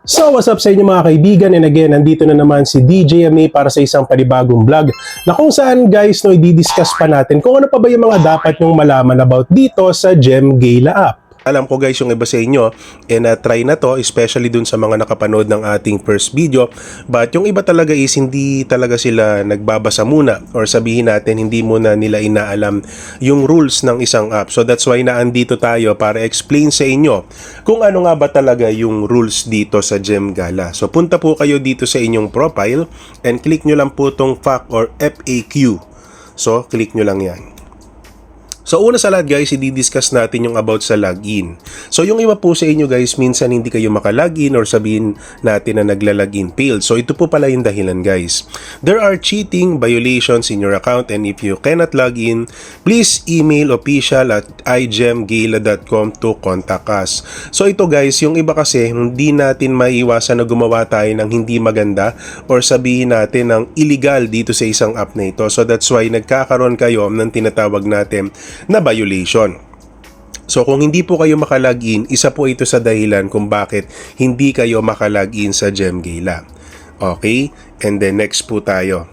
So what's up sa inyo mga kaibigan, and again, nandito na naman si DJ Ame para sa isang panibagong vlog na kung saan guys, i-discuss pa natin kung ano pa ba yung mga dapat nyong malaman about dito sa Gem Gala app. Alam ko guys, yung iba sa inyo, try na to, especially dun sa mga nakapanood ng ating first video. But yung iba talaga is hindi talaga sila nagbabasa muna, or sabihin natin hindi muna nila inaalam yung rules ng isang app. So that's why naandito tayo para explain sa inyo kung ano nga ba talaga yung rules dito sa Gem Gala. So punta po kayo dito sa inyong profile and click nyo lang po tong FAQ or FAQ. So click nyo lang yan. So una sa lahat guys, i-discuss natin yung about sa login. So yung iba po sa inyo guys, minsan hindi kayo maka-login or sabihin natin na nagla-login failed. So ito po pala yung dahilan guys. There are cheating violations in your account, and if you cannot log in, please email official@igemgala.com to contact us. So ito guys, yung iba kasi hindi natin maiiwasan na gumawa tayo ng hindi maganda or sabihin natin ng illegal dito sa isang app na ito. So that's why nagkakaroon kayo ng tinatawag natin na violation. So kung hindi po kayo makalagin, isa po ito sa dahilan kung bakit hindi kayo makalagin sa Gem Gala. Okay? And then next po tayo.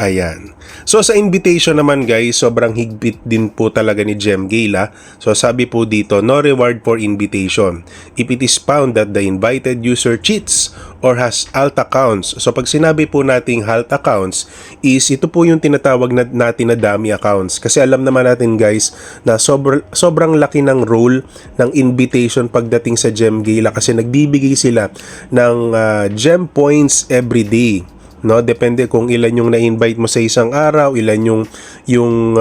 Ayan. So sa invitation naman guys, sobrang higpit din po talaga ni Gem Gala. So sabi po dito, no reward for invitation if it is found that the invited user cheats or has alt accounts. So pag sinabi po nating alt accounts, is ito po yung tinatawag natin na dummy accounts. Kasi alam naman natin guys na sobrang laki ng role ng invitation pagdating sa Gem Gala, kasi nagbibigay sila ng gem points every day. No, depende kung ilan yung na-invite mo sa isang araw, ilan yung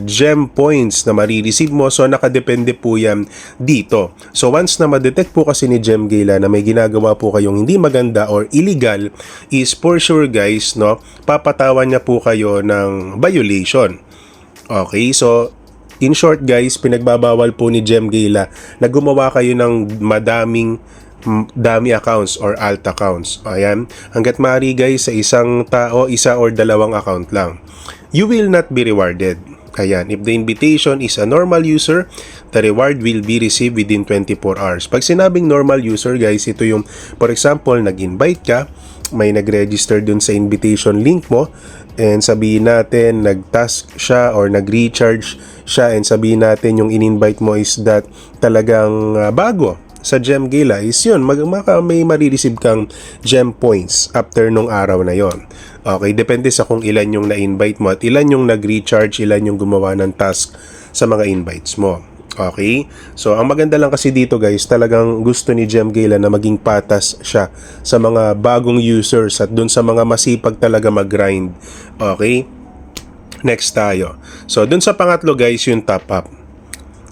gem points na marireceive mo. So nakadepende po yan dito. So once na ma-detect po kasi ni Gem Gala na may ginagawa po kayong hindi maganda or illegal, is for sure guys, no, papatawan niya po kayo ng violation. Okay, so in short guys, pinagbabawal po ni Gem Gala na gumawa kayo ng madaming dummy accounts or alt accounts. Ayan, hanggat maaari guys, sa isang tao, isa or dalawang account lang, you will not be rewarded. Ayan, if the invitation is a normal user, the reward will be received within 24 hours. Pag sinabing normal user guys, ito yung, for example, nag-invite ka, may nag-register dun sa invitation link mo, and sabihin natin nag-task siya or nag-recharge siya, and sabihin natin yung in-invite mo is that talagang bago sa Gem Gala, is yun, may marireceive kang gem points after nung araw na yon. Okay, depende sa kung ilan yung na-invite mo at ilan yung nag-recharge, ilan yung gumawa ng task sa mga invites mo. Okay, so ang maganda lang kasi dito guys, talagang gusto ni Gem Gala na maging patas siya sa mga bagong users at dun sa mga masipag talaga mag-grind. Okay, next tayo. So dun sa pangatlo guys, yung top up.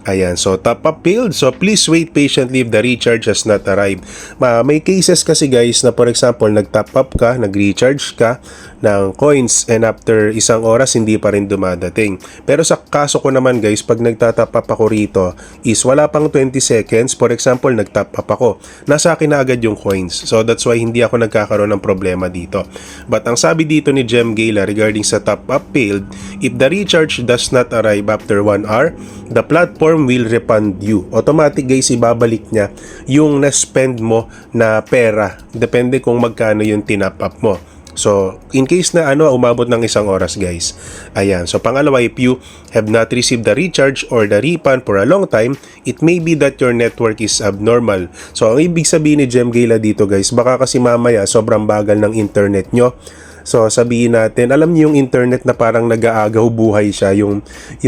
Ayan, so top up failed. So please wait patiently if the recharge has not arrived. May cases kasi guys na for example, nag-top up ka, nag-recharge ka ng coins, and after isang oras hindi pa rin dumadating. Pero sa kaso ko naman guys, pag nagta-top up ako rito, is wala pang 20 seconds. For example, nag-top up ako, nasa akin na agad yung coins. So that's why hindi ako nagkakaroon ng problema dito. But ang sabi dito ni Gem Gala regarding sa top up failed, if the recharge does not arrive after 1 hour, the platform will refund you. Automatic guys, ibabalik niya yung na-spend mo na pera. Depende kung magkano yung tinap up mo. So, in case na umabot ng isang oras guys. Ayan. So, pangalawa, if you have not received the recharge or the refund for a long time, it may be that your network is abnormal. So, ang ibig sabihin ni Gem Gala dito guys, baka kasi mamaya sobrang bagal ng internet nyo. So sabihin natin, alam niyo yung internet na parang nag-aagaw buhay siya, yung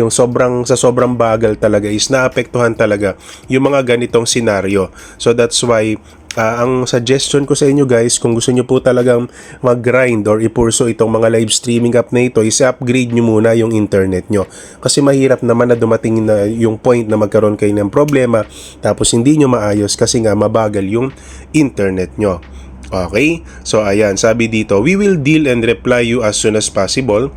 sobrang bagal talaga is naapektuhan talaga yung mga ganitong senaryo. So that's why ang suggestion ko sa inyo guys, kung gusto niyo po talagang mag-grind or ipurso itong mga live streaming app na ito, is upgrade niyo muna yung internet nyo. Kasi mahirap naman na dumating na yung point na magkaroon kayo ng problema tapos hindi nyo maayos kasi nga mabagal yung internet nyo. Okay, so ayan, sabi dito, we will deal and reply you as soon as possible.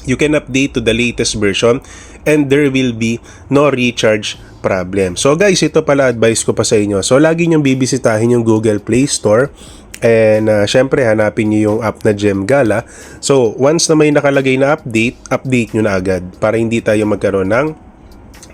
You can update to the latest version and there will be no recharge problem. So guys, ito pala advice ko pa sa inyo. So lagi niyong bibisitahin yung Google Play Store, and syempre hanapin niyo yung app na Gem Gala. So once na may nakalagay na update nyo na agad para hindi tayo magkaroon ng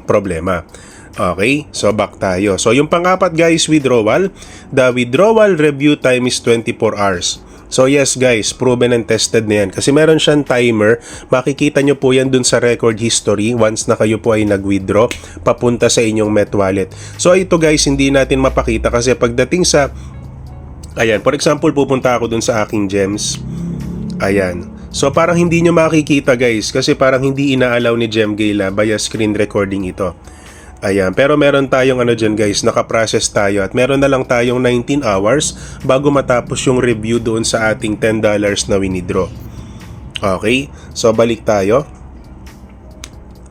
problema. Okay, so back tayo. So yung pang-apat guys, withdrawal. The withdrawal review time is 24 hours. So yes guys, proven and tested na yan. Kasi meron siyang timer. Makikita nyo po yan dun sa record history once na kayo po ay nag-withdraw papunta sa inyong Met Wallet. So ito guys, hindi natin mapakita kasi pagdating sa... Ayan, for example, pupunta ako dun sa aking gems. Ayan. So parang hindi nyo makikita guys kasi parang hindi ina-allow ni Gemgala via screen recording ito. Ayan, pero meron tayong ano dyan guys, nakaprocess tayo at meron na lang tayong 19 hours bago matapos yung review doon sa ating $10 na winidraw. Okay, so balik tayo.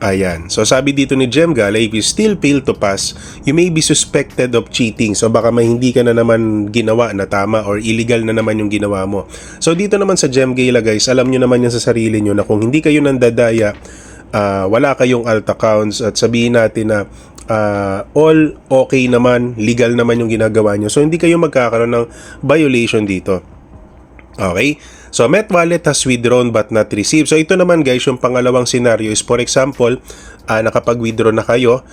Ayan, so sabi dito ni Gemgala, if you still fail to pass, you may be suspected of cheating. So baka may hindi ka na naman ginawa na tama or illegal na naman yung ginawa mo. So dito naman sa Gemgala guys, alam nyo naman yan sa sarili nyo na kung hindi kayo nandadaya, wala kayong alt accounts at sabihin natin na all okay naman, legal naman yung ginagawa nyo. So hindi kayo magkakaroon ng violation dito. Okay? So Met Wallet has withdrawn but not received. So ito naman guys, yung pangalawang scenario is for example, nakapag-withdraw na kayo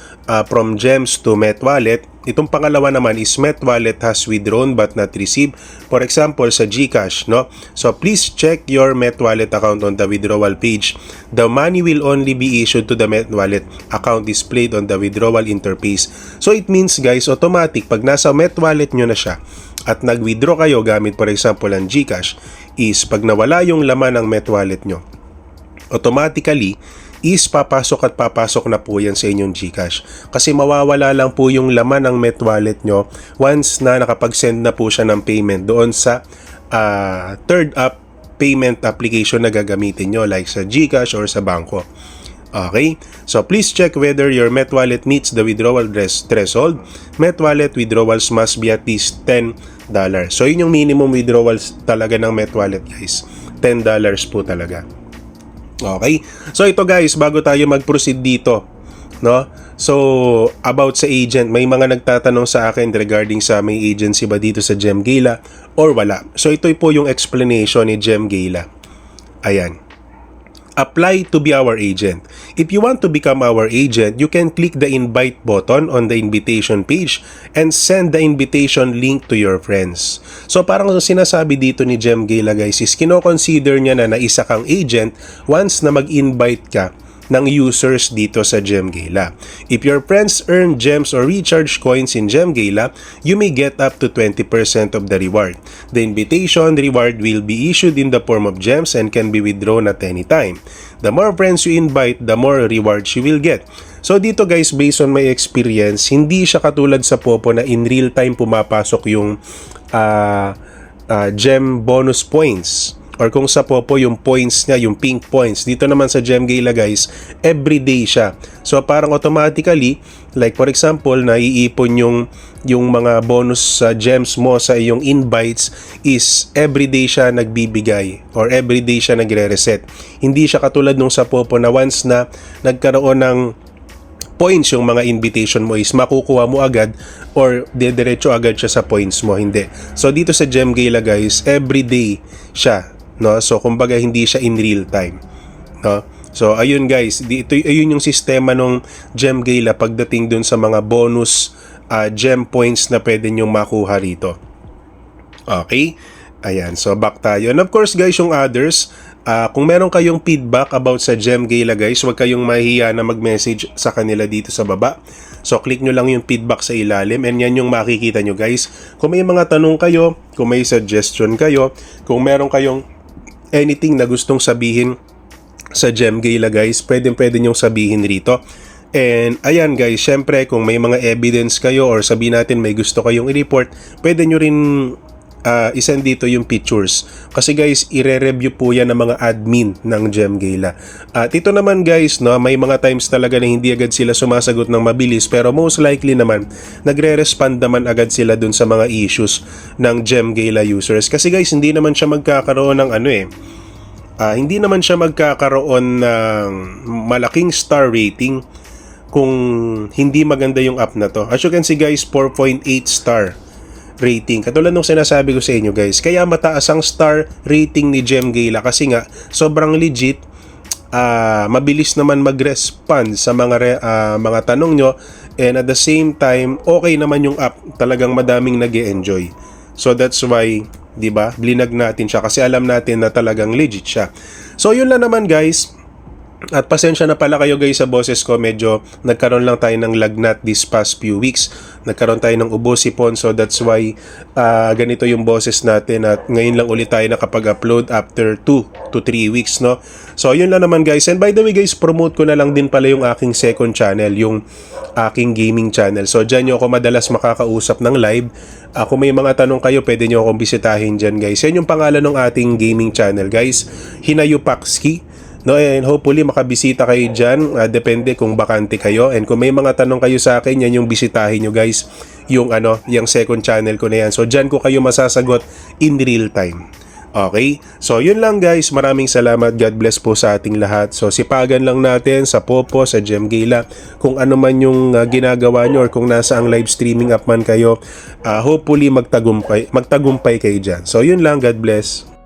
from Gems to Met Wallet. Itong pangalawa naman is Met Wallet has withdrawn but not received. For example, sa GCash, no? So please check your Met Wallet account on the withdrawal page. The money will only be issued to the Met Wallet account displayed on the withdrawal interface. So it means guys, automatic pag nasa Met Wallet nyo na siya at nag-withdraw kayo gamit for example ang GCash, is pag nawala yung laman ng Met Wallet nyo, automatically is papasok at papasok na po yan sa inyong GCash. Kasi mawawala lang po yung laman ng Met Wallet nyo once na nakapag-send na po siya ng payment doon sa third up payment application na gagamitin nyo like sa GCash or sa bangko. Okay? So please check whether your Met Wallet meets the withdrawal threshold. Met Wallet withdrawals must be at least $10. So yun yung minimum withdrawals talaga ng Met Wallet guys. $10 po talaga. Okay? So ito guys, bago tayo mag-proceed dito, no? So about sa agent, may mga nagtatanong sa akin regarding sa may agency ba dito sa Gemgala or wala. So ito po yung explanation ni Gemgala. Ayan. Apply to be our agent. If you want to become our agent, you can click the invite button on the invitation page and send the invitation link to your friends. So parang sinasabi dito ni Gemgala guys is kino-consider niya na isa kang agent once na mag-invite ka ng users dito sa Gemgala. If your friends earn gems or recharge coins in Gemgala, you may get up to 20% of the reward. The invitation reward will be issued in the form of gems and can be withdrawn at any time. The more friends you invite, the more rewards you will get. So dito guys, based on my experience, hindi siya katulad sa Popo na in real time pumapasok yung gem bonus points. Or kung sa Popo, yung points niya, yung pink points. Dito naman sa Gemgala guys, everyday siya. So parang automatically, like for example, naiipon yung mga bonus gems mo sa iyong invites is everyday siya nagbibigay or everyday siya nagre-reset. Hindi siya katulad nung sa Popo na once na nagkaroon ng points yung mga invitation mo is makukuha mo agad or dediretso agad siya sa points mo. Hindi. So dito sa Gemgala guys, everyday siya. No, so kumbaga hindi siya in real time, no? So ayun guys, ayun yung sistema ng Gemgala pagdating dun sa mga bonus gem points na pwede nyong makuha rito. Okay? Ayan, so back tayo. And of course guys, yung others, kung meron kayong feedback about sa Gemgala guys, huwag kayong mahihiya na mag-message sa kanila dito sa baba. So click nyo lang yung feedback sa ilalim and yan yung makikita nyo guys. Kung may mga tanong kayo, kung may suggestion kayo, kung meron kayong anything na gustong sabihin sa Gemgala guys, pwede nyong sabihin rito. And ayan guys, syempre kung may mga evidence kayo or sabihin natin may gusto kayong i-report, pwede nyo rin isend dito yung pictures. Kasi guys, ire-review po yan ng mga admin ng Gemgala. At ito naman guys, no, may mga times talaga na hindi agad sila sumasagot ng mabilis, pero most likely naman, nagre-respond naman agad sila dun sa mga issues ng Gemgala users. Kasi guys, hindi naman siya magkakaroon ng hindi naman siya magkakaroon ng malaking star rating kung hindi maganda yung app na to. As you can see guys, 4.8 star rating. Katulad nung sinasabi ko sa inyo guys, kaya mataas ang star rating ni Gemgala kasi nga sobrang legit, mabilis naman mag-respond sa mga tanong nyo and at the same time, okay naman yung app. Talagang madaming nag-e-enjoy. So that's why, 'di ba? Blinag natin siya kasi alam natin na talagang legit siya. So yun lang naman guys. At pasensya na pala kayo guys sa boses ko, medyo nagkaroon lang tayo ng lagnat this past few weeks. Nagkaroon tayo ng ubo sipon, so that's why ganito yung boses natin at ngayon lang ulit tayo nakapag-upload after 2 to 3 weeks, no? So yun lang naman guys. And by the way guys, promote ko na lang din pala yung aking second channel, yung aking gaming channel. So dyan nyo ako madalas makakausap ng live. Kung may mga tanong kayo, pwede nyo akong bisitahin dyan guys. Yan yung pangalan ng ating gaming channel guys, Hinayupakski. No, and hopefully makabisita kayo dyan. Depende kung bakante kayo. And kung may mga tanong kayo sa akin, yan yung bisitahin nyo guys. Yung yung second channel ko na yan. So dyan ko kayo masasagot in real time. Okay? So yun lang guys. Maraming salamat. God bless po sa ating lahat. So sipagan lang natin sa Popo, sa Gemgela. Kung ano man yung ginagawa nyo or kung nasa ang live streaming app man kayo. Hopefully magtagumpay kayo dyan. So yun lang. God bless.